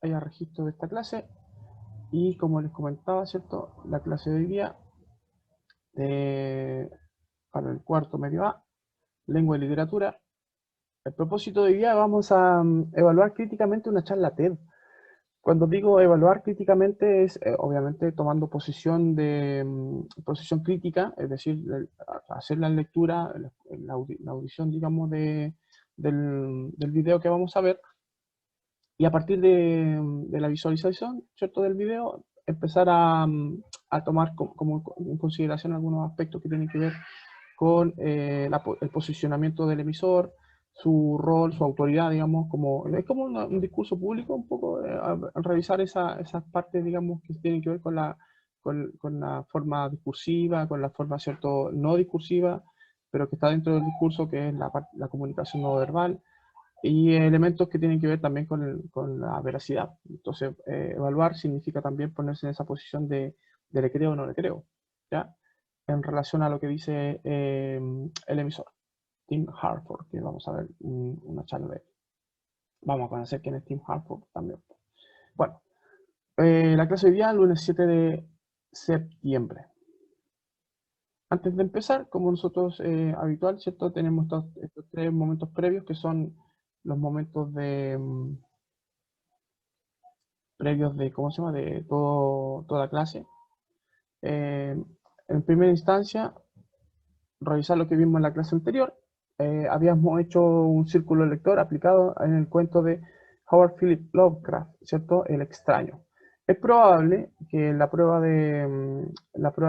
haya registro de esta clase. Y como les comentaba, ¿cierto? La clase de hoy día para el cuarto medio A, lengua y literatura. El propósito de hoy día vamos a evaluar críticamente una charla TED. Cuando digo evaluar críticamente es obviamente tomando posición crítica, es decir, hacer la lectura, la audición, digamos, del video que vamos a ver, y a partir de la visualización, ¿cierto?, del video, empezar a tomar como en consideración algunos aspectos que tienen que ver con el posicionamiento del emisor, su rol, su autoridad, digamos, es como un discurso público un poco, al revisar esas partes, digamos, que tienen que ver con la forma discursiva, con la forma, ¿cierto?, no discursiva, pero que está dentro del discurso, que es la comunicación no verbal, y elementos que tienen que ver también con la veracidad. Entonces, evaluar significa también ponerse en esa posición de le creo o no le creo, ¿ya? En relación a lo que dice el emisor, Tim Harford, que vamos a ver una charla de él. Vamos a conocer quién es Tim Harford también. Bueno, la clase de hoy día, lunes 7 de septiembre. Antes de empezar, como nosotros habitual, ¿cierto? Tenemos estos tres momentos previos que son los momentos previos de, ¿cómo se llama?, de toda clase. En primera instancia, revisar lo que vimos en la clase anterior. Habíamos hecho un círculo lector aplicado en el cuento de Howard Phillips Lovecraft, ¿cierto?, El extraño. Es probable que en la prueba,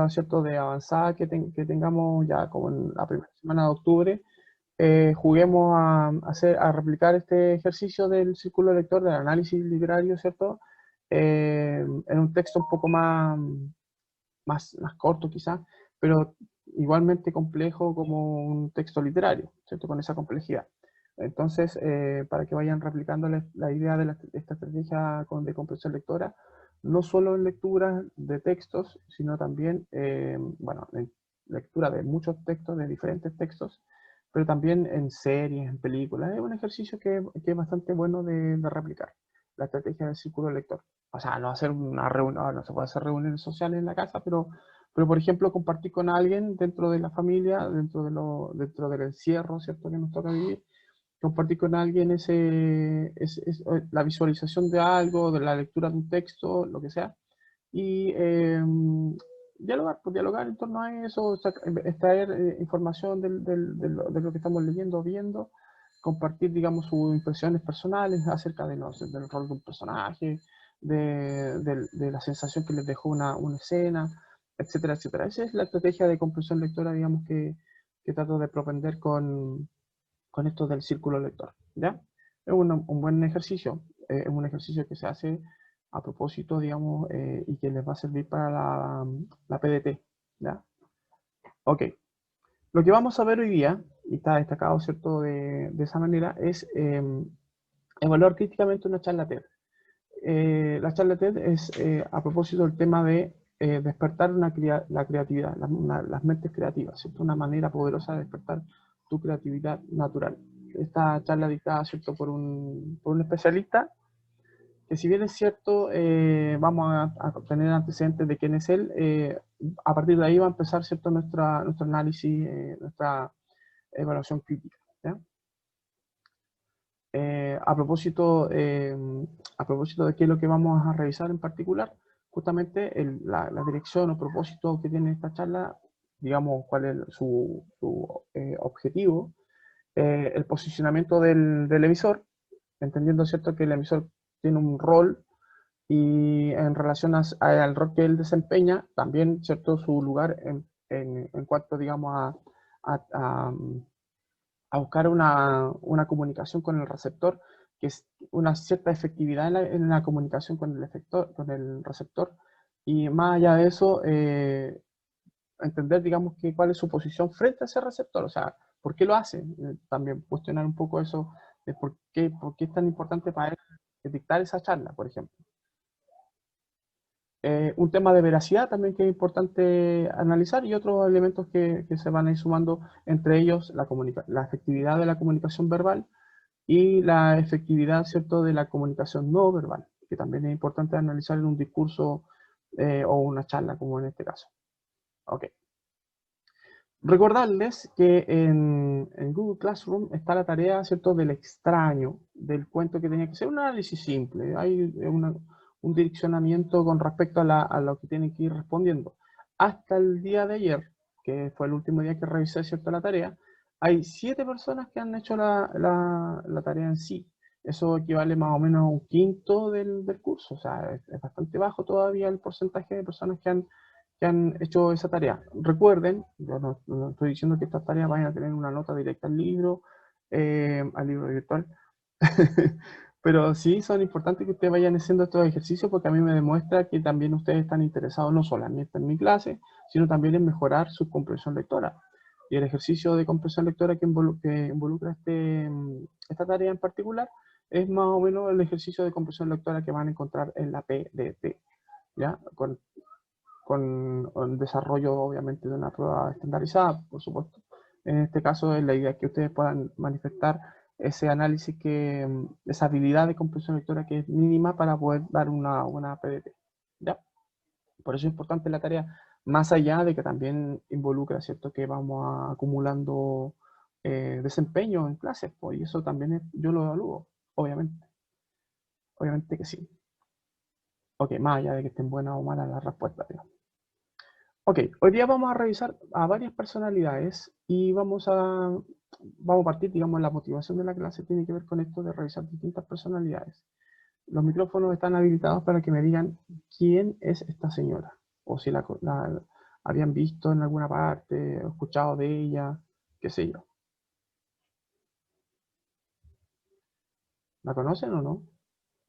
¿cierto?, de avanzada que tengamos ya como en la primera semana de octubre, juguemos a replicar este ejercicio del círculo lector, del análisis literario, ¿cierto?, en un texto un poco más corto quizás, pero igualmente complejo como un texto literario, ¿cierto?, con esa complejidad. Entonces, para que vayan replicando la idea de esta estrategia de comprensión lectora, no solo en lecturas de textos, sino también, bueno, en lectura de muchos textos, de diferentes textos, pero también en series, en películas. Es un ejercicio que es bastante bueno de replicar, la estrategia del círculo lector. O sea, no hacer una reunión, no se puede hacer reuniones sociales en la casa, pero por ejemplo, compartir con alguien dentro de la familia, dentro del encierro, ¿cierto?, que nos toca vivir, compartir con alguien la visualización de algo, de la lectura de un texto, lo que sea, y dialogar en torno a eso, extraer información de lo que estamos leyendo o viendo, compartir, digamos, sus impresiones personales acerca del rol de un personaje, de la sensación que les dejó una escena, etcétera, etcétera. Esa es la estrategia de comprensión lectora, digamos, que trato de propender con esto del círculo lector, ¿ya? Es un buen ejercicio, es un ejercicio que se hace a propósito, digamos, y que les va a servir para la PDT, ¿ya? Ok, lo que vamos a ver hoy día, y está destacado, ¿cierto?, de esa manera, es evaluar críticamente una charla TED. La charla TED es a propósito del tema de despertar la creatividad, las mentes creativas, ¿cierto? Una manera poderosa de despertar tu creatividad natural. Esta charla dictada, ¿cierto?, por un especialista, que si bien es cierto, vamos a tener antecedentes de quién es él, a partir de ahí va a empezar, ¿cierto?, nuestro análisis, nuestra evaluación crítica, ¿ya? Eh, a propósito, eh, a propósito de qué es lo que vamos a revisar en particular, justamente la dirección o propósito que tiene esta charla, digamos, cuál es su objetivo, el posicionamiento del emisor, entendiendo, ¿cierto?, que el emisor tiene un rol y en relación al rol que él desempeña, también, ¿cierto?, su lugar en cuanto, digamos, a, a buscar una comunicación con el receptor, que es una cierta efectividad en la comunicación con el receptor, y más allá de eso, entender, digamos, cuál es su posición frente a ese receptor, o sea, por qué lo hace, también cuestionar un poco eso de por qué es tan importante para él dictar esa charla, por ejemplo. Un tema de veracidad también que es importante analizar, y otros elementos que se van a ir sumando, entre ellos la efectividad de la comunicación verbal, y la efectividad, ¿cierto?, de la comunicación no verbal, que también es importante analizar en un discurso o una charla, como en este caso. Ok. Recordarles que en Google Classroom está la tarea, ¿cierto?, del extraño, del cuento que tenía que ser un análisis simple. Hay un direccionamiento con respecto a lo que tienen que ir respondiendo. Hasta el día de ayer, que fue el último día que revisé, ¿cierto?, la tarea, hay 7 personas que han hecho la tarea en sí. Eso equivale más o menos a un quinto del curso. O sea, es bastante bajo todavía el porcentaje de personas que han hecho esa tarea. Recuerden, yo no estoy diciendo que estas tareas vayan a tener una nota directa al libro virtual, pero sí son importantes que ustedes vayan haciendo estos ejercicios porque a mí me demuestra que también ustedes están interesados no solamente en mi clase, sino también en mejorar su comprensión lectora. Y el ejercicio de comprensión lectora que involucra esta tarea en particular es más o menos el ejercicio de comprensión lectora que van a encontrar en la PDT, ¿ya? Con el desarrollo obviamente de una prueba estandarizada, por supuesto. En este caso es la idea que ustedes puedan manifestar ese análisis, esa habilidad de comprensión lectora que es mínima para poder dar una buena PDT. ¿Ya? Por eso es importante la tarea, más allá de que también involucra, ¿cierto?, que vamos acumulando desempeño en clases, pues, y eso también yo lo evalúo, obviamente. Obviamente que sí. Ok, más allá de que estén buenas o malas las respuestas, digamos. Ok, hoy día vamos a revisar a varias personalidades y vamos a partir, digamos, la motivación de la clase tiene que ver con esto de revisar distintas personalidades. Los micrófonos están habilitados para que me digan quién es esta señora, o si la habían visto en alguna parte, o escuchado de ella, qué sé yo. ¿La conocen o no?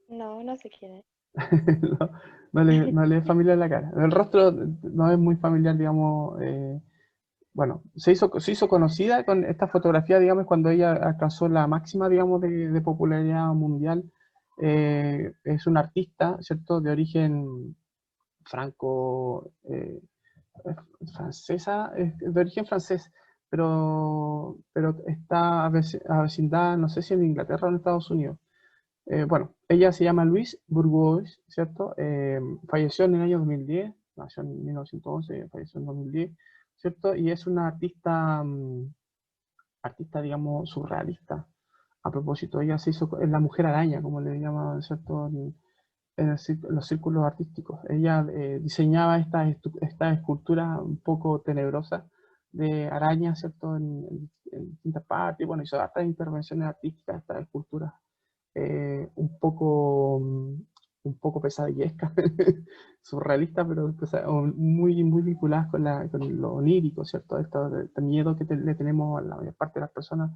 No, no sé quién es. No le es familiar la cara. El rostro no es muy familiar, digamos. Bueno, se hizo conocida con esta fotografía, digamos, cuando ella alcanzó la máxima, digamos, de popularidad mundial. Es una artista, ¿cierto?, de origen franco, francesa, de origen francés, pero está avecindada, no sé si en Inglaterra o en Estados Unidos. Bueno, ella se llama Louise Bourgeois, ¿cierto? Falleció en el año 2010, nació en 1911, falleció en 2010, ¿cierto? Y es una artista, digamos, surrealista. A propósito, ella se hizo, es la mujer araña, como le llamaban, ¿cierto?, en los círculos artísticos. Ella diseñaba esta escultura un poco tenebrosa de arañas, ¿cierto?, en distintas partes. Bueno, hizo hartas intervenciones artísticas, estas esculturas un poco pesadillesca, surrealista, pero muy vinculadas con lo onírico, ¿cierto? Este miedo que le tenemos a la mayor parte de las personas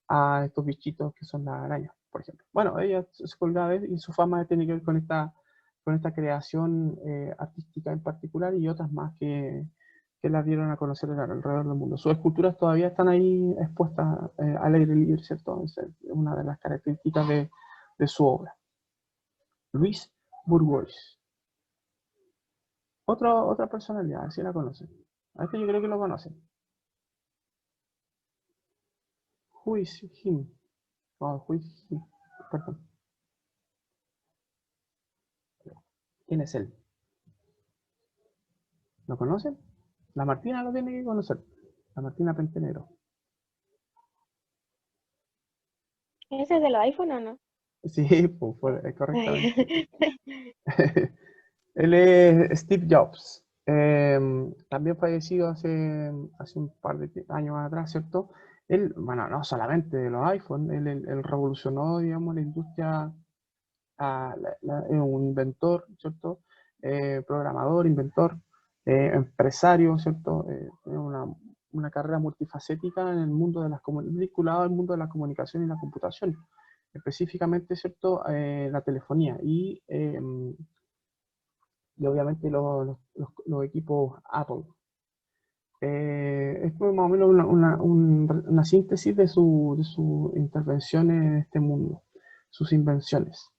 a estos bichitos que son las arañas, por ejemplo. Bueno, ella se colgaba de y su fama tiene que ver con esta creación artística en particular y otras más que las dieron a conocer alrededor del mundo. Sus esculturas todavía están ahí expuestas al aire libre, ¿cierto? Es una de las características de su obra. Louise Bourgeois. Otra personalidad, si la conocen. A este yo creo que lo conocen. Who is him? Oh, who is he? Perdón. ¿Quién es él? ¿Lo conocen? La Martina lo tiene que conocer. La Martina Pentenero. ¿Ese es del iPhone o no? Sí, pues, correctamente. Él es Steve Jobs. También fallecido hace un par de años atrás, ¿cierto? Él, bueno, no solamente de los iPhones, él revolucionó, digamos, la industria, es un inventor, ¿cierto? Programador, inventor, empresario, ¿cierto? Tiene una carrera multifacética en el mundo vinculado al mundo de la comunicación y la computación, específicamente, ¿cierto? La telefonía y obviamente los equipos Apple. Es más o menos una síntesis de su intervención en este mundo, sus invenciones,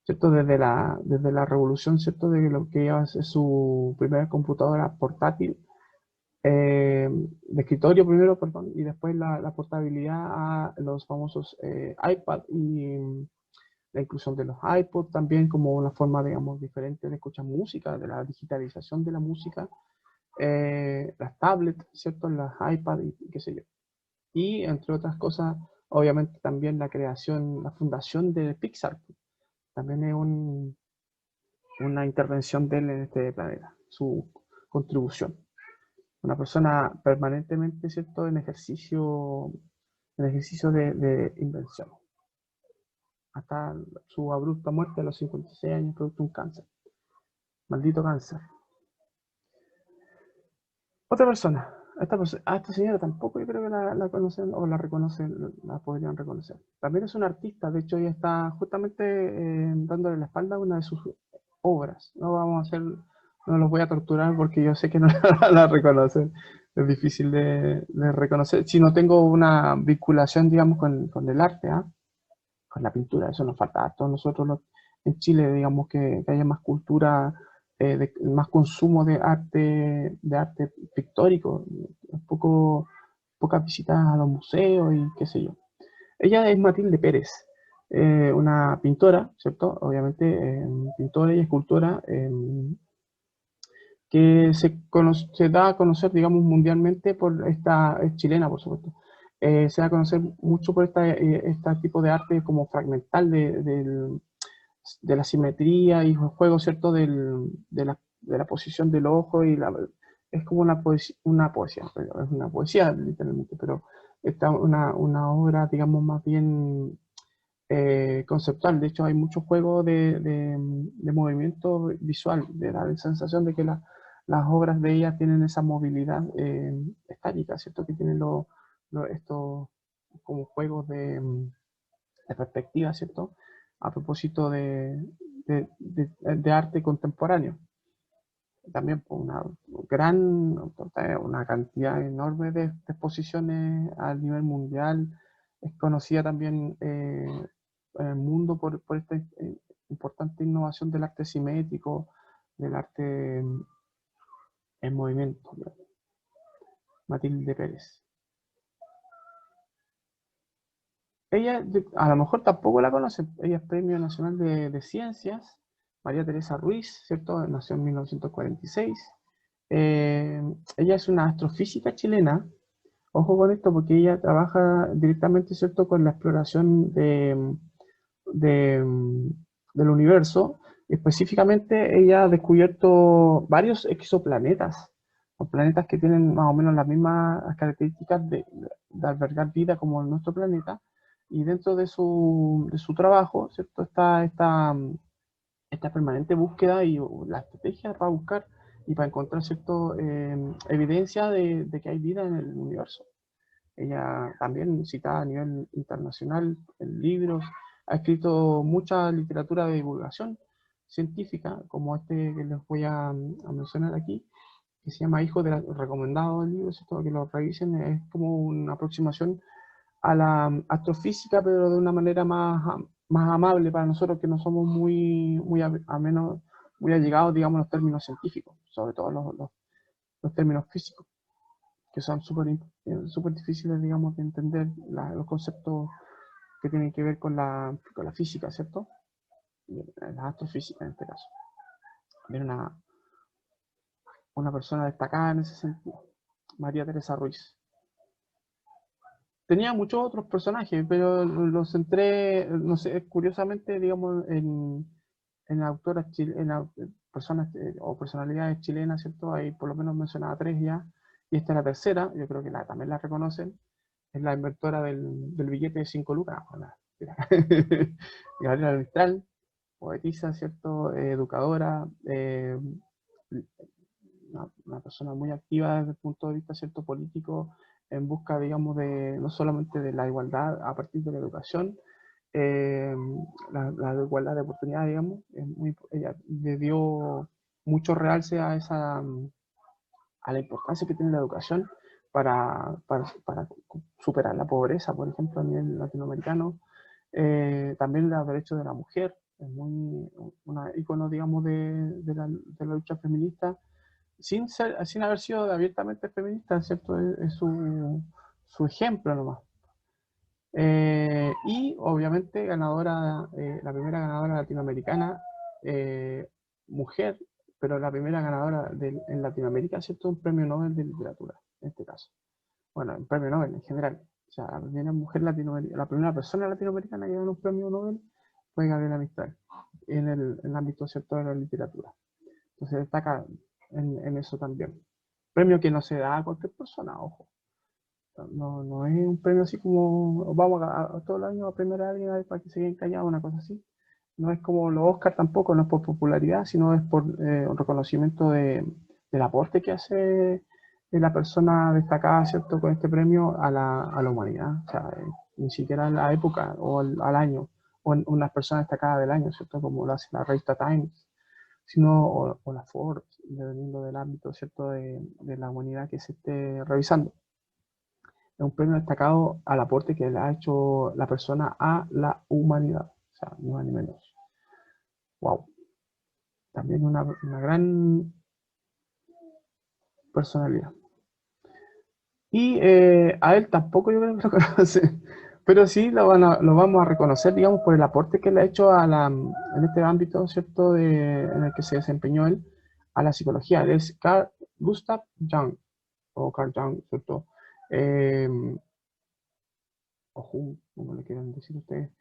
¿cierto? Desde la revolución, ¿cierto? De lo que es su primera computadora portátil, de escritorio primero, perdón, y después la portabilidad a los famosos iPad y la inclusión de los iPods también como una forma, digamos, diferente de escuchar música, de la digitalización de la música, las tablets, ¿cierto? Las iPad y qué sé yo. Y entre otras cosas, obviamente también la creación, la fundación de Pixar, también es una intervención de él en este planeta, su contribución. Una persona permanentemente, ¿cierto?, en ejercicio de invención, hasta su abrupta muerte a los 56 años producto de un cáncer. Maldito cáncer. Otra persona, a esta señora tampoco yo creo que la conocen o la reconocen, la podrían reconocer. También es una artista, de hecho ella está justamente dándole la espalda a una de sus obras. No vamos a hacer, no los voy a torturar porque yo sé que no la reconocen. Es difícil de reconocer. Si no tengo una vinculación, digamos, con el arte, ¿ah? Con la pintura, eso nos falta a todos nosotros en Chile, digamos, que haya más cultura, más consumo de arte pictórico, pocas visitas a los museos y qué sé yo. Ella es Matilde Pérez, una pintora, ¿cierto? Obviamente, pintora y escultora, que se da a conocer, digamos, mundialmente por esta, es chilena, por supuesto, se da a conocer mucho por este tipo de arte como fragmental de la simetría y juego, ¿cierto?, de la posición del ojo es como es una poesía literalmente, pero está una obra, digamos, más bien conceptual. De hecho, hay mucho juego de movimiento visual, de la sensación de que las obras de ella tienen esa movilidad estática, ¿cierto? Que tienen estos como juegos de perspectiva, ¿cierto? A propósito de arte contemporáneo. También por una cantidad enorme de exposiciones a nivel mundial. Es conocida también en el mundo por esta importante innovación del arte simétrico, del arte en movimiento. Matilde Pérez. Ella, a lo mejor tampoco la conocen, ella es Premio Nacional de Ciencias, María Teresa Ruiz, ¿cierto? Nació en 1946. Ella es una astrofísica chilena. Ojo con esto porque ella trabaja directamente, ¿cierto?, con la exploración de, del universo. Específicamente, ella ha descubierto varios exoplanetas, o planetas que tienen más o menos las mismas características de albergar vida como nuestro planeta. Y dentro de su trabajo, ¿cierto?, está esta permanente búsqueda y la estrategia para buscar y para encontrar cierta evidencia de que hay vida en el universo. Ella también citada a nivel internacional en libros, ha escrito mucha literatura de divulgación científica, como este que les voy a mencionar aquí, que se llama Hijo de la, recomendado el libro, ¿cierto? Que lo revisen, es como una aproximación a la astrofísica, pero de una manera más amable para nosotros que no somos muy muy allegados, digamos, a los términos científicos, sobre todo los términos físicos, que son súper difíciles, digamos, de entender los conceptos que tienen que ver con la física, ¿cierto? La astrofísica en este caso. También una persona destacada en ese sentido, María Teresa Ruiz. Tenía muchos otros personajes, pero los centré, no sé, curiosamente, digamos, en autoras, personas o personalidades chilenas, ¿cierto? Ahí por lo menos mencionaba tres ya, y esta es la tercera, yo creo que también la reconocen, es la inventora del billete de 5 lucas, Gabriela Mistral, poetisa, ¿cierto? Educadora, una persona muy activa desde el punto de vista, ¿cierto?, político, en busca, digamos, no solamente de la igualdad a partir de la educación, eh, la igualdad de oportunidades, digamos, ella le dio mucho realce a la importancia que tiene la educación para superar la pobreza, por ejemplo, a nivel latinoamericano. También los derechos de la mujer, es muy una icono, digamos, de la lucha feminista. sin haber sido abiertamente feminista, ¿cierto? Es su ejemplo nomás. Y obviamente ganadora, la primera ganadora latinoamericana, mujer, pero la primera ganadora en Latinoamérica, ¿cierto? Un premio Nobel de literatura, en este caso. Bueno, un premio Nobel en general. O sea, la primera mujer latinoamericana, la primera persona latinoamericana que ganó un premio Nobel fue Gabriela Mistral, en el ámbito, ¿cierto?, de la literatura. Entonces destaca en eso también. Premio que no se da a cualquier persona, ojo. No es un premio así como vamos todos los años a premiar a alguien para que se queden callados, una cosa así. No es como los Oscars tampoco, no es por popularidad, sino es por un reconocimiento del aporte que hace la persona destacada, ¿cierto?, con este premio a la humanidad. O sea, ni siquiera a la época o al año, o en unas personas destacadas del año, ¿cierto?, como lo hace la revista Times, sino, o la Forbes, dependiendo del ámbito, ¿cierto?, de la humanidad que se esté revisando. Es un premio destacado al aporte que le ha hecho la persona a la humanidad. O sea, ni más ni menos. Wow. También una gran personalidad. Y a él tampoco yo creo que lo conoce, pero sí lo vamos a reconocer, digamos, por el aporte que le ha hecho en este ámbito, ¿cierto?, en el que se desempeñó él, a la psicología. Él es Carl Gustav Jung, o Carl Jung, ¿cierto? Eh, o Jung, como le quieran decir ustedes.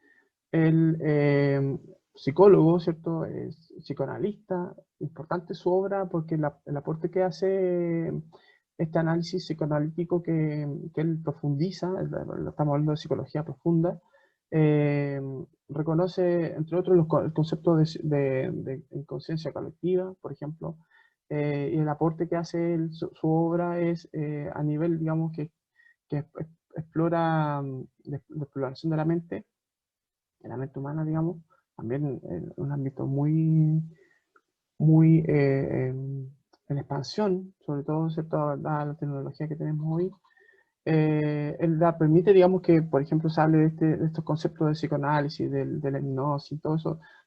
El psicólogo, ¿cierto? Es psicoanalista, importante su obra porque el aporte que hace este análisis psicoanalítico que él profundiza, estamos hablando de psicología profunda, eh, reconoce, entre otros, el concepto de inconsciencia colectiva, por ejemplo, y el aporte que hace su obra es a nivel, digamos, que explora la exploración de la mente humana, digamos, también en un ámbito muy en expansión, sobre todo, ¿cierto?, dada la tecnología que tenemos hoy. Él la permite, digamos, que, por ejemplo, se hable de estos conceptos de psicoanálisis, de la hipnosis, todo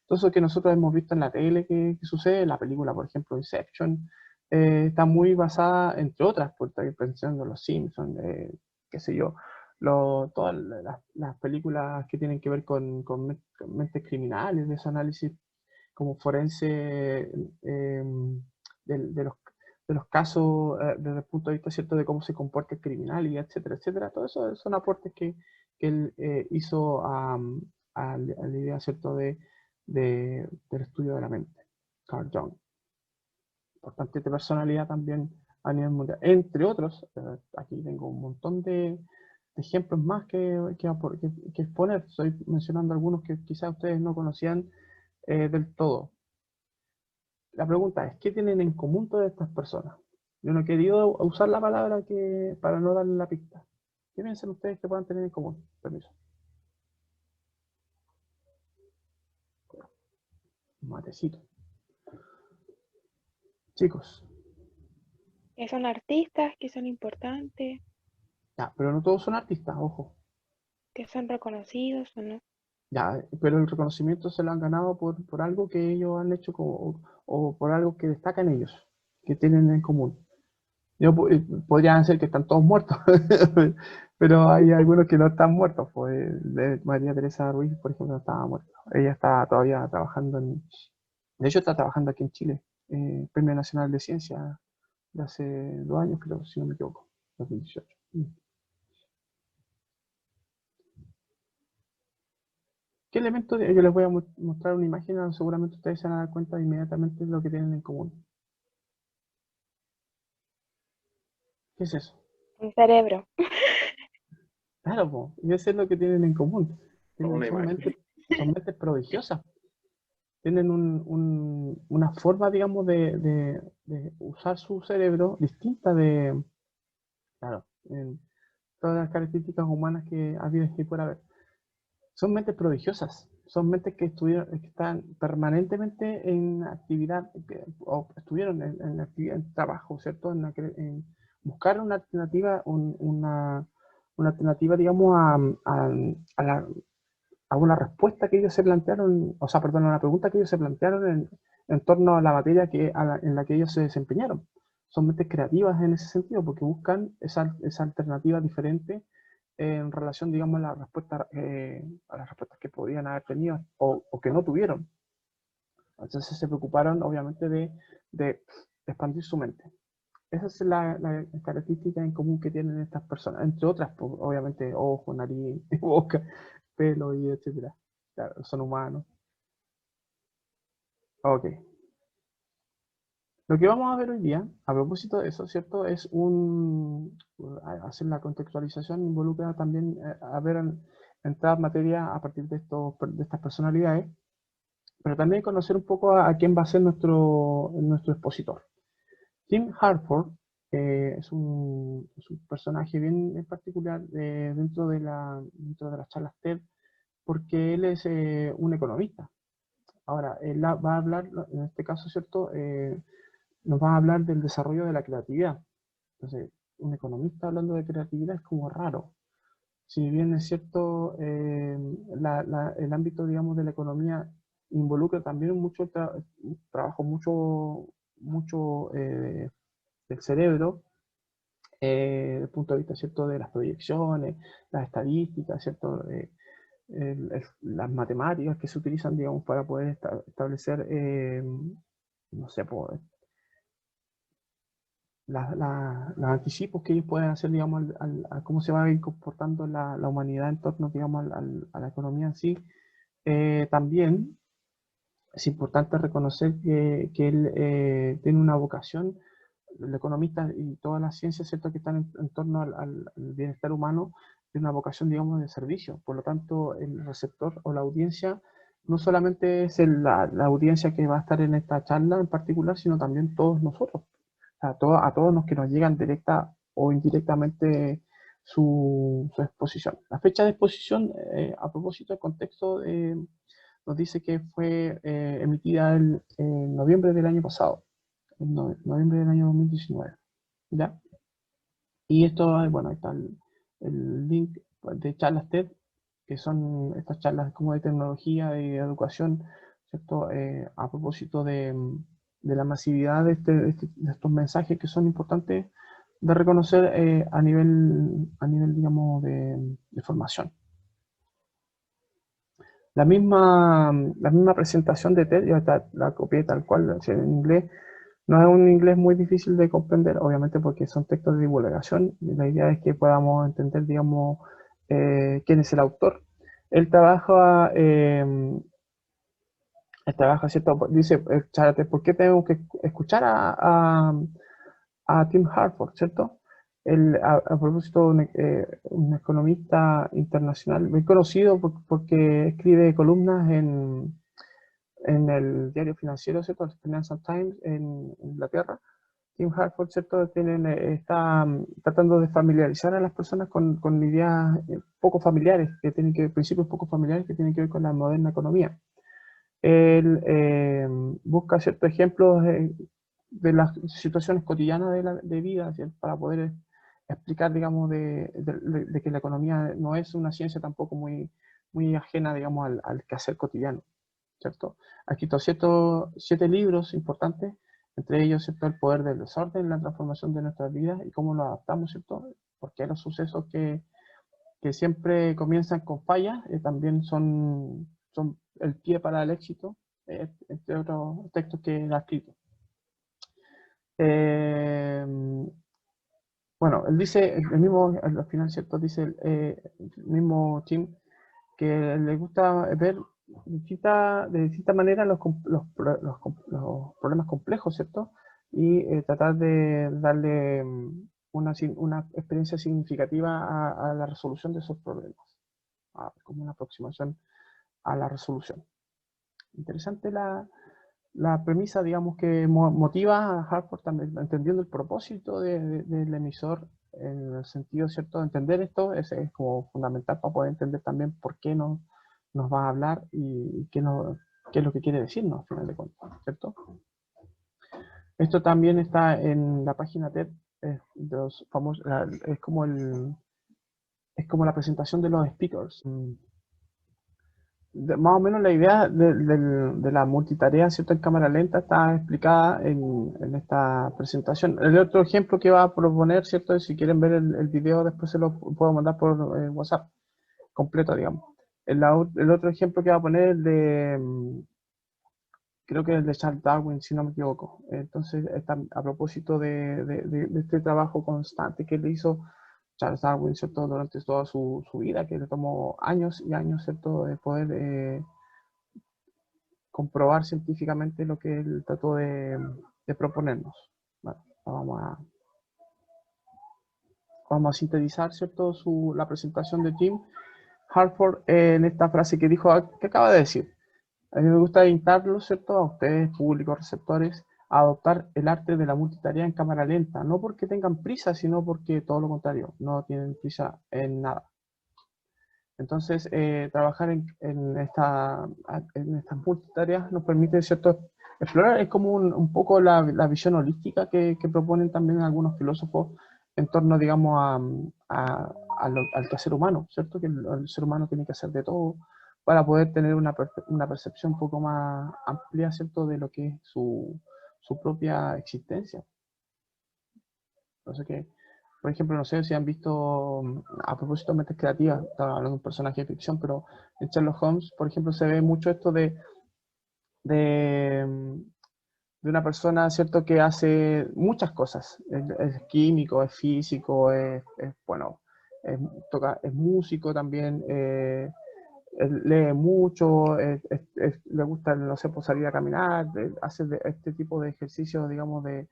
eso que nosotros hemos visto en la tele que sucede, la película, por ejemplo, Inception, está muy basada, entre otras, por estar pensando Los Simpsons, qué sé yo, todas las películas que tienen que ver con mentes criminales, de ese análisis como forense de los casos desde el punto de vista, ¿cierto?, de cómo se comporta el criminal y etcétera, etcétera. Todo eso son aportes que él hizo a la idea, ¿cierto?, del estudio de la mente. Carl Jung. Importante de personalidad también a nivel mundial. Entre otros, aquí tengo un montón de ejemplos más que exponer. Estoy mencionando algunos que quizás ustedes no conocían del todo. La pregunta es, ¿qué tienen en común todas estas personas? Yo no he querido usar la palabra para no darle la pista. ¿Qué piensan ustedes que puedan tener en común? Permiso. Un matecito. Chicos, Que son artistas, que son importantes, ya, pero no todos son artistas, ojo. que son reconocidos o no. Ya, pero el reconocimiento se lo han ganado por algo que ellos han hecho o por algo que destacan ellos, que tienen en común. Podrían ser que están todos muertos, pero hay algunos que no están muertos. Pues María Teresa Ruiz, por ejemplo, no estaba muerta. Ella está todavía trabajando de hecho está trabajando aquí en Chile, Premio Nacional de Ciencia de hace 2 años, creo, si no me equivoco, 2018. ¿Qué elemento yo les voy a mostrar una imagen, seguramente ustedes se van a dar cuenta inmediatamente de lo que tienen en común? ¿Qué es eso? Un cerebro. Claro, po, y eso es lo que tienen en común. Una Son imagen. mentes prodigiosas. Tienen una forma, digamos, de usar su cerebro distinta claro, en todas las características humanas que ha habido y por haber. Son mentes prodigiosas, son mentes que están permanentemente en actividad, o estuvieron en actividad, en trabajo, ¿cierto? En buscar una alternativa, una alternativa, digamos, a una respuesta que ellos se plantearon, o sea, perdón, a una pregunta que ellos se plantearon en torno a la materia en la que ellos se desempeñaron. son mentes creativas en ese sentido, porque buscan esa alternativa diferente en relación, digamos, a las respuestas que podían haber tenido o que no tuvieron. Entonces se preocuparon, obviamente, de expandir su mente. Esa es la característica en común que tienen estas personas, entre otras, pues, obviamente, ojo, nariz, boca, pelo y etcétera. Claro, son humanos. Ok. Lo que vamos a ver hoy día, a propósito de eso, ¿cierto? Es hacer la contextualización involucra también entrar en materia a partir de estas personalidades, pero también conocer un poco a quién va a ser nuestro expositor. Tim Harford es un personaje bien particular dentro de las charlas TED, porque él es un economista. Ahora, él va a hablar, en este caso, ¿cierto? Nos va a hablar del desarrollo de la creatividad. Entonces, un economista hablando de creatividad es como raro. Si bien es cierto, el ámbito, digamos, de la economía involucra también mucho trabajo, mucho del cerebro, desde el punto de vista, ¿cierto?, de las proyecciones, las estadísticas, ¿cierto?, las matemáticas que se utilizan, digamos, para poder establecer, no sé, pues, los anticipos que ellos pueden hacer, digamos, a cómo se va a ir comportando la humanidad en torno, digamos, a la economía en sí. También es importante reconocer que él tiene una vocación, el economista y todas las ciencias, ¿cierto?, que están en torno al bienestar humano, tiene una vocación, digamos, de servicio. Por lo tanto, el receptor o la audiencia no solamente es la audiencia que va a estar en esta charla en particular, sino también todos nosotros, a todos los que nos llegan directa o indirectamente su exposición. La fecha de exposición, a propósito del contexto, nos dice que fue emitida en noviembre del año pasado, en noviembre del año 2019. ¿Ya? Y esto, bueno, ahí está el link de charlas TED, que son estas charlas como de tecnología y de educación, ¿cierto? A propósito de la masividad de estos mensajes que son importantes de reconocer a nivel, digamos, de formación. La misma presentación de TED, yo la copié tal cual, o sea, en inglés. No es un inglés muy difícil de comprender, obviamente porque son textos de divulgación. Y la idea es que podamos entender, digamos, quién es el autor. Él trabaja, ¿cierto? Dice, Charate, ¿por qué tengo que escuchar a Tim Harford, ¿cierto? Él, a propósito, un economista internacional muy conocido porque escribe columnas en el diario financiero, ¿cierto? El Financial Times en Inglaterra. Tim Harford, ¿cierto? Está tratando de familiarizar a las personas con ideas poco familiares, principios poco familiares que tienen que ver con la moderna economía. Él busca ciertos ejemplos de las situaciones cotidianas de vida, ¿cierto?, para poder explicar, digamos, de que la economía no es una ciencia tampoco muy ajena, digamos, al quehacer cotidiano, ¿cierto? Ha escrito 7 libros importantes, entre ellos, ¿cierto?, El poder del desorden, la transformación de nuestras vidas y cómo lo adaptamos, ¿cierto? Porque los sucesos que siempre comienzan con fallas también son el pie para el éxito, entre otros textos que él ha escrito. Bueno, él dice, al final, ¿cierto?, dice el mismo Tim, que le gusta ver de distinta manera los problemas complejos, ¿cierto? Y tratar de darle una experiencia significativa a la resolución de esos problemas, como una aproximación a la resolución. Interesante la premisa, digamos, que motiva a Harford también, entendiendo el propósito del emisor, en el sentido, ¿cierto?, de entender esto, es como fundamental para poder entender también por qué nos va a hablar y qué es lo que quiere decirnos, al final de cuentas, ¿cierto? Esto también está en la página TED, de los famosos, es como la presentación de los speakers. más o menos la idea de la multitarea, ¿cierto? En cámara lenta está explicada en esta presentación. El otro ejemplo que va a proponer, ¿cierto? Si quieren ver el video, después se lo puedo mandar por WhatsApp completo, digamos. El otro ejemplo que va a poner es creo que es el de Charles Darwin, si no me equivoco. Entonces, a propósito de este trabajo constante que le hizo Charles Darwin, ¿cierto? Durante toda su vida, que le tomó años y años, ¿cierto? De poder comprobar científicamente lo que él trató de proponernos. Bueno, vamos a sintetizar, ¿cierto? La presentación de Tim Hartford en esta frase que dijo, que acaba de decir. A mí me gusta invitarlos, ¿cierto? A ustedes, públicos receptores, a adoptar el arte de la multitarea en cámara lenta, no porque tengan prisa, sino porque todo lo contrario, no tienen prisa en nada. Entonces, trabajar en estas multitareas nos permite, ¿cierto?, explorar. Es como un poco la visión holística que proponen también algunos filósofos en torno, digamos, al quehacer humano, ¿cierto? Que el ser humano tiene que hacer de todo para poder tener una percepción un poco más amplia, ¿cierto?, de lo que es su propia existencia. Entonces, que por ejemplo, no sé si han visto, a propósito de mentes creativas, estaba hablando de un personaje de ficción, pero en Sherlock Holmes, por ejemplo, se ve mucho esto de, de una persona, ¿cierto?, que hace muchas cosas. Es químico, es físico, bueno, es músico también, lee mucho, le gusta, no sé, pues, salir a caminar, hace este tipo de ejercicios, digamos, de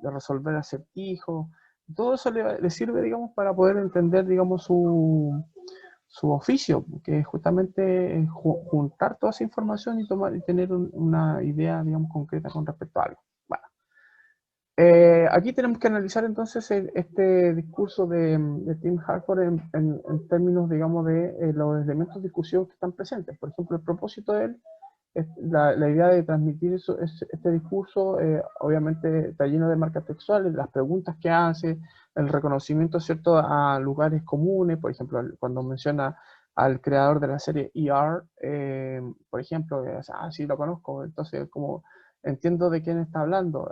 resolver acertijos. Todo eso le sirve, digamos, para poder entender, digamos, su oficio, que es justamente juntar toda esa información y tener una idea, digamos, concreta con respecto a algo. Bueno, aquí tenemos que analizar entonces este discurso de Tim Harford en términos, digamos, de los elementos discursivos que están presentes. Por ejemplo, el propósito de él, la idea de transmitir este discurso, obviamente está lleno de marcas textuales, las preguntas que hace, el reconocimiento, ¿cierto?, a lugares comunes. Por ejemplo, cuando menciona al creador de la serie ER, por ejemplo, sí, lo conozco, entonces como entiendo de quién está hablando.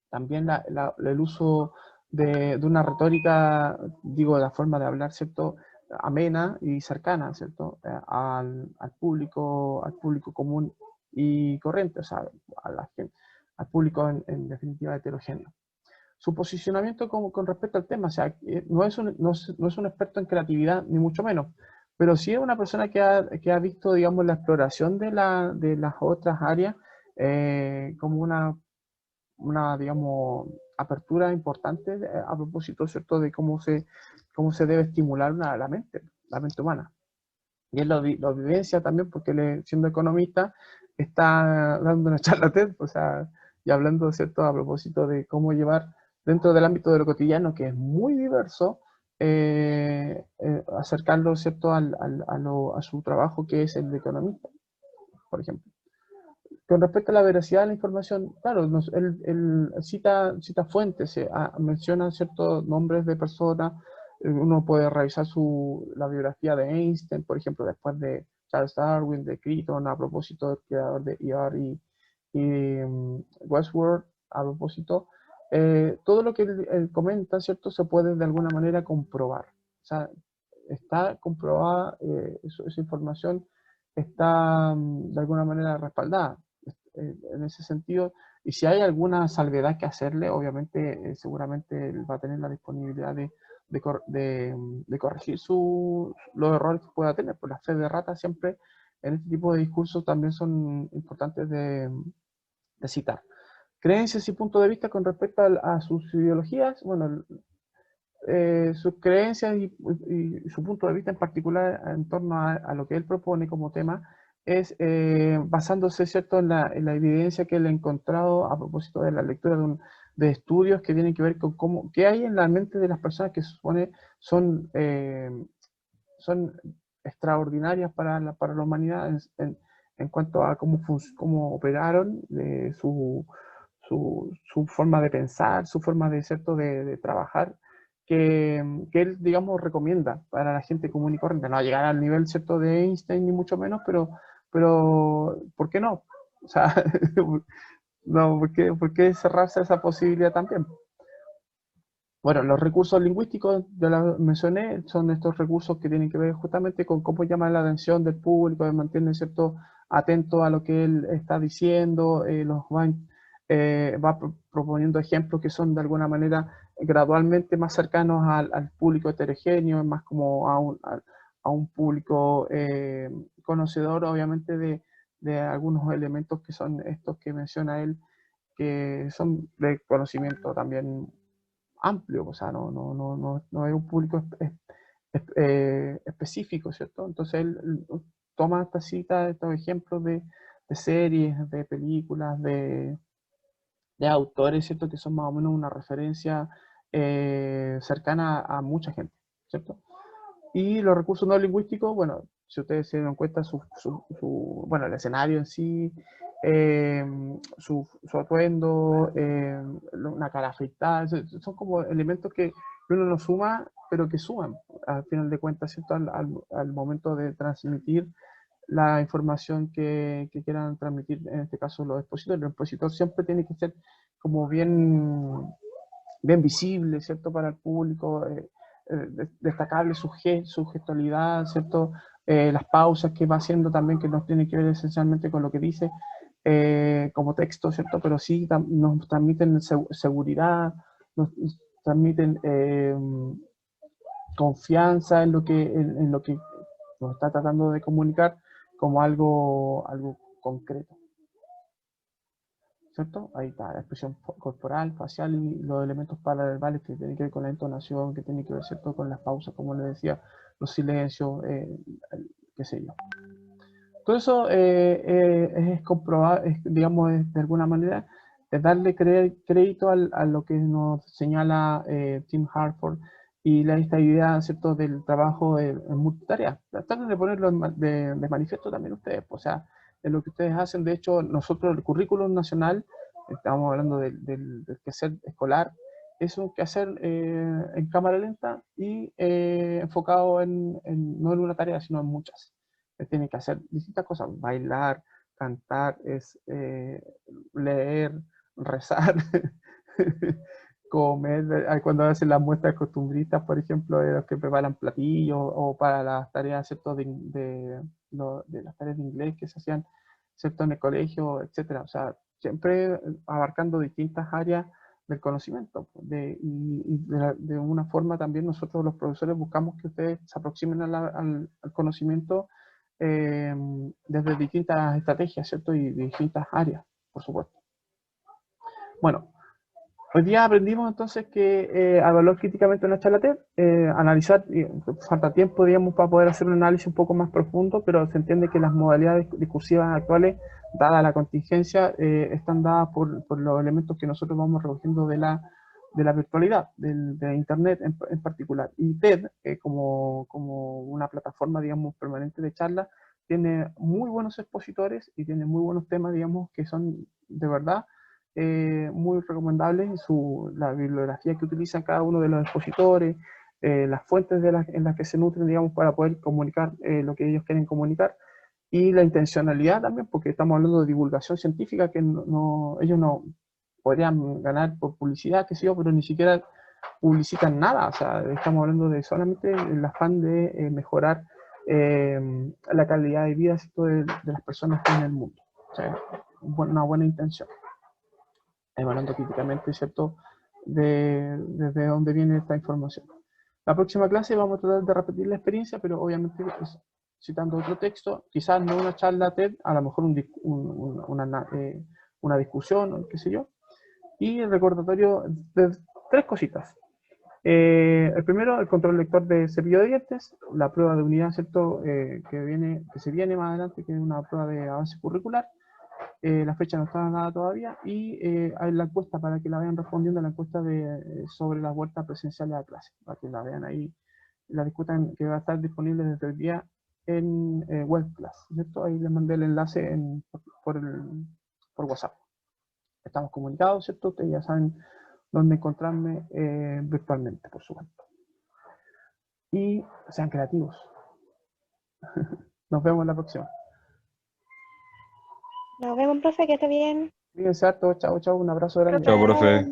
También el uso de una retórica, digo, la forma de hablar, ¿cierto?, amena y cercana, ¿cierto?, al público común y corriente, o sea, al público en definitiva heterogéneo. Su posicionamiento con respecto al tema, o sea, no es un experto en creatividad, ni mucho menos, pero sí es una persona que ha visto, digamos, la exploración de las otras áreas como digamos, apertura importante a propósito, ¿cierto?, de cómo se debe estimular la mente humana. Y él lo vivencia también porque él, siendo economista, está dando una charla TED, o sea, y hablando, ¿cierto?, a propósito de cómo llevar dentro del ámbito de lo cotidiano, que es muy diverso, acercarlo, ¿cierto?, a su trabajo, que es el de economista, por ejemplo. Con respecto a la veracidad de la información, claro, él cita fuentes, menciona ciertos nombres de personas. Uno puede revisar la biografía de Einstein, por ejemplo, después de Charles Darwin, de Crichton, a propósito del creador de ER y Westworld, a propósito. Todo lo que él comenta, ¿cierto?, se puede de alguna manera comprobar. O sea, está comprobada, esa información está de alguna manera respaldada en ese sentido. Y si hay alguna salvedad que hacerle, obviamente, seguramente él va a tener la disponibilidad de corregir los errores que pueda tener. Pues las fe de rata siempre en este tipo de discursos también son importantes de citar. Creencias y puntos de vista con respecto a sus ideologías. Bueno, sus creencias y su punto de vista en particular en torno a lo que él propone como tema es basándose, ¿cierto?, en la evidencia que él ha encontrado a propósito de la lectura de estudios que tienen que ver con qué hay en la mente de las personas que se supone son extraordinarias para la humanidad en cuanto a cómo operaron, su forma de pensar, su forma de, ¿cierto?, de trabajar, que él, digamos, recomienda para la gente común y corriente. No va a llegar al nivel, ¿cierto?, de Einstein, ni mucho menos, pero ¿por qué no? O sea, no, por qué cerrarse a esa posibilidad también? Bueno, los recursos lingüísticos, ya los mencioné, son estos recursos que tienen que ver justamente con cómo llamar la atención del público, de mantener, ¿cierto?, atento a lo que él está diciendo, va proponiendo ejemplos que son de alguna manera gradualmente más cercanos al público heterogéneo, más como a un público conocedor, obviamente, de algunos elementos que son estos que menciona él, que son de conocimiento también amplio, o sea, no es un público específico, ¿cierto? Entonces él toma estas citas, estos ejemplos de series, de películas, de autores, ¿cierto? Que son más o menos una referencia cercana a mucha gente, ¿cierto? Y los recursos no lingüísticos, bueno, si ustedes se dan cuenta, bueno, el escenario en sí, eh, su atuendo, una cara afeitada, son como elementos que uno no suma, pero que suman, al final de cuentas, ¿cierto? Al momento de transmitir la información que quieran transmitir, en este caso los expositores. El expositor siempre tiene que ser como bien visible, ¿cierto? Para el público, destacable su gestualidad, ¿cierto? Las pausas que va haciendo también, que no tiene que ver esencialmente con lo que dice como texto, ¿cierto? Pero sí nos transmiten seguridad, nos transmiten confianza en lo que nos está tratando de comunicar como algo concreto. ¿Cierto? Ahí está la expresión corporal, facial y los elementos paraverbales que tienen que ver con la entonación, que tienen que ver, ¿cierto?, con las pausas, como les decía, los silencios, qué sé yo. Todo eso es comprobar, digamos, de alguna manera, es darle crédito a lo que nos señala Tim Harford y esta idea, ¿cierto?, del trabajo en multitarea. Traten de ponerlo de manifiesto también ustedes, o sea, en lo que ustedes hacen. De hecho, nosotros, el currículum nacional, estamos hablando del quehacer escolar, es un quehacer en cámara lenta y enfocado no en una tarea, sino en muchas. Tiene que hacer distintas cosas: bailar, cantar, leer, rezar, comer. Cuando hacen las muestras costumbristas, por ejemplo, de los que preparan platillos, o para las tareas, ¿cierto?, de las tareas de inglés que se hacían, ¿cierto?, en el colegio, etcétera. O sea, siempre abarcando distintas áreas del conocimiento. De una forma también nosotros los profesores buscamos que ustedes se aproximen al conocimiento desde distintas estrategias, ¿cierto? Y distintas áreas, por supuesto. Bueno, hoy día aprendimos entonces que evaluar críticamente una charla TED, analizar, falta tiempo, digamos, para poder hacer un análisis un poco más profundo, pero se entiende que las modalidades discursivas actuales, dada la contingencia, están dadas por los elementos que nosotros vamos recogiendo de la virtualidad, de Internet en particular. Y TED, como una plataforma, digamos, permanente de charla, tiene muy buenos expositores y tiene muy buenos temas, digamos, que son de verdad muy recomendables. La bibliografía que utilizan cada uno de los expositores, las fuentes en las que se nutren, digamos, para poder comunicar lo que ellos quieren comunicar, y la intencionalidad también, porque estamos hablando de divulgación científica, que ellos no podrían ganar por publicidad, qué sé yo, pero ni siquiera publicitan nada. O sea, estamos hablando de solamente el afán de mejorar la calidad de vida, ¿cierto?, de las personas en el mundo. O sea, una buena intención, evaluando críticamente, ¿cierto?, desde dónde viene esta información. La próxima clase vamos a tratar de repetir la experiencia, pero obviamente citando otro texto, quizás no una charla TED, a lo mejor una discusión, qué sé yo. Y el recordatorio de 3 cositas. El primero, el control lector de cepillo de dientes, la prueba de unidad, ¿cierto?, que se viene más adelante, que es una prueba de avance curricular. La fecha no está dada todavía, y hay la encuesta para que la vayan respondiendo, a la encuesta sobre las vueltas presenciales a clase, para que la vean ahí, la discutan, que va a estar disponible desde el día en WebClass, ¿cierto? Ahí les mandé el enlace por WhatsApp. Estamos comunicados, ¿cierto? Ustedes ya saben donde encontrarme virtualmente, por supuesto. Y sean creativos. Nos vemos en la próxima. Nos vemos, profe, que esté bien. Cuídense harto, chao, chao, un abrazo grande. Chao, profe.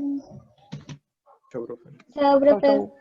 Chao, profe. Chao, Chao, profe. chao.